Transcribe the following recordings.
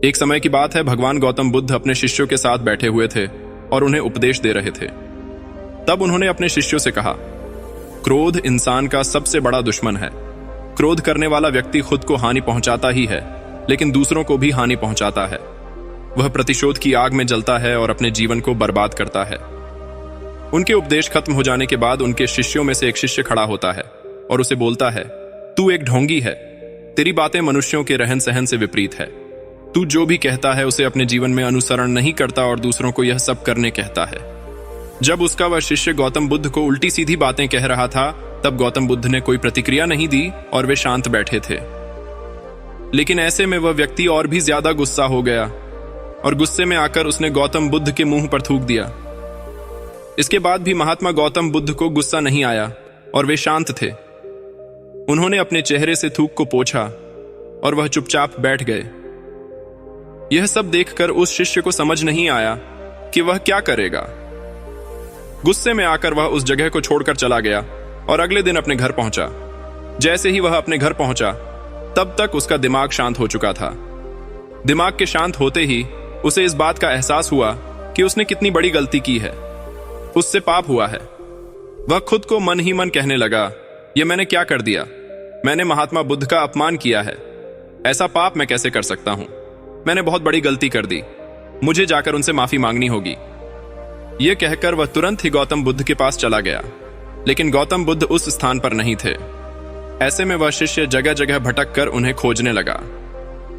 एक समय की बात है, भगवान गौतम बुद्ध अपने शिष्यों के साथ बैठे हुए थे और उन्हें उपदेश दे रहे थे। तब उन्होंने अपने शिष्यों से कहा, क्रोध इंसान का सबसे बड़ा दुश्मन है। क्रोध करने वाला व्यक्ति खुद को हानि पहुंचाता ही है, लेकिन दूसरों को भी हानि पहुंचाता है। वह प्रतिशोध की आग में जलता है और अपने जीवन को बर्बाद करता है। उनके उपदेश खत्म हो जाने के बाद उनके शिष्यों में से एक शिष्य खड़ा होता है और उसे बोलता है, तू एक ढोंगी है। तेरी बातें मनुष्यों के रहन सहन से विपरीत है। तू जो भी कहता है उसे अपने जीवन में अनुसरण नहीं करता और दूसरों को यह सब करने कहता है। जब उसका वह शिष्य गौतम बुद्ध को उल्टी सीधी बातें कह रहा था, तब गौतम बुद्ध ने कोई प्रतिक्रिया नहीं दी और वे शांत बैठे थे। लेकिन ऐसे में वह व्यक्ति और भी ज्यादा गुस्सा हो गया और गुस्से में आकर उसने गौतम बुद्ध के मुंह पर थूक दिया। इसके बाद भी महात्मा गौतम बुद्ध को गुस्सा नहीं आया और वे शांत थे। उन्होंने अपने चेहरे से थूक को पोंछा और वह चुपचाप बैठ गए। यह सब देखकर उस शिष्य को समझ नहीं आया कि वह क्या करेगा। गुस्से में आकर वह उस जगह को छोड़कर चला गया और अगले दिन अपने घर पहुंचा। जैसे ही वह अपने घर पहुंचा, तब तक उसका दिमाग शांत हो चुका था। दिमाग के शांत होते ही उसे इस बात का एहसास हुआ कि उसने कितनी बड़ी गलती की है। उससे पाप हुआ है। वह खुद को मन ही मन कहने लगा, यह मैंने क्या कर दिया? मैंने महात्मा बुद्ध का अपमान किया है। ऐसा पाप मैं कैसे कर सकता हूं? मैंने बहुत बड़ी गलती कर दी। मुझे जाकर उनसे माफी मांगनी होगी। यह कहकर वह तुरंत ही गौतम बुद्ध के पास चला गया, लेकिन गौतम बुद्ध उस स्थान पर नहीं थे। ऐसे में वह शिष्य जगह जगह भटक कर उन्हें खोजने लगा।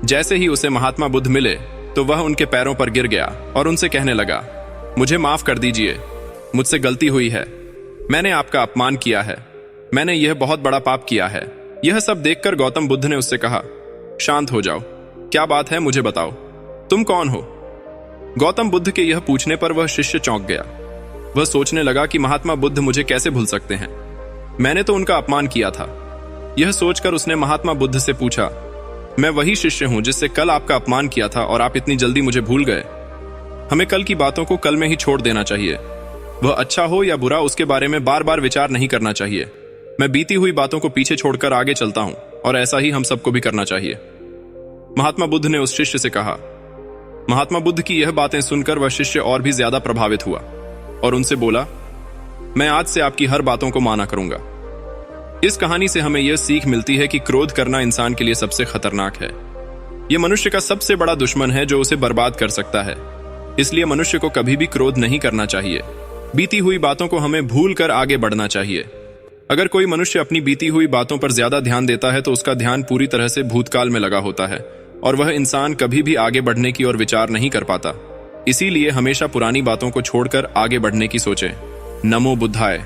जैसे ही उसे महात्मा बुद्ध मिले तो वह उनके पैरों पर गिर गया और उनसे कहने लगा, मुझे माफ कर दीजिए, मुझसे गलती हुई है। मैंने आपका अपमान किया है। मैंने यह बहुत बड़ा पाप किया है। यह सब देखकर गौतम बुद्ध ने उससे कहा, शांत हो जाओ। क्या बात है, मुझे बताओ, तुम कौन हो? गौतम बुद्ध के यह पूछने पर वह शिष्य चौंक गया। वह सोचने लगा कि महात्मा बुद्ध मुझे कैसे भूल सकते हैं? मैंने तो उनका अपमान किया था। यह सोचकर उसने महात्मा बुद्ध से पूछा, मैं वही शिष्य हूं जिससे कल आपका अपमान किया था और आप इतनी जल्दी मुझे भूल गए। हमें कल की बातों को कल में ही छोड़ देना चाहिए। वह अच्छा हो या बुरा, उसके बारे में बार बार विचार नहीं करना चाहिए। मैं बीती हुई बातों को पीछे छोड़कर आगे चलता हूं और ऐसा ही हम सबको भी करना चाहिए। महात्मा बुद्ध ने उस शिष्य से कहा। महात्मा बुद्ध की यह बातें सुनकर वह शिष्य और भी ज्यादा प्रभावित हुआ और उनसे बोला, मैं आज से आपकी हर बातों को माना करूंगा। इस कहानी से हमें यह सीख मिलती है कि क्रोध करना इंसान के लिए सबसे खतरनाक है। यह मनुष्य का सबसे बड़ा दुश्मन है जो उसे बर्बाद कर सकता है। इसलिए मनुष्य को कभी भी क्रोध नहीं करना चाहिए। बीती हुई बातों को हमें भूल कर आगे बढ़ना चाहिए। अगर कोई मनुष्य अपनी बीती हुई बातों पर ज्यादा ध्यान देता है तो उसका ध्यान पूरी तरह से भूतकाल में लगा होता है और वह इंसान कभी भी आगे बढ़ने की ओर विचार नहीं कर पाता। इसीलिए हमेशा पुरानी बातों को छोड़कर आगे बढ़ने की सोचें। नमो बुद्धाय।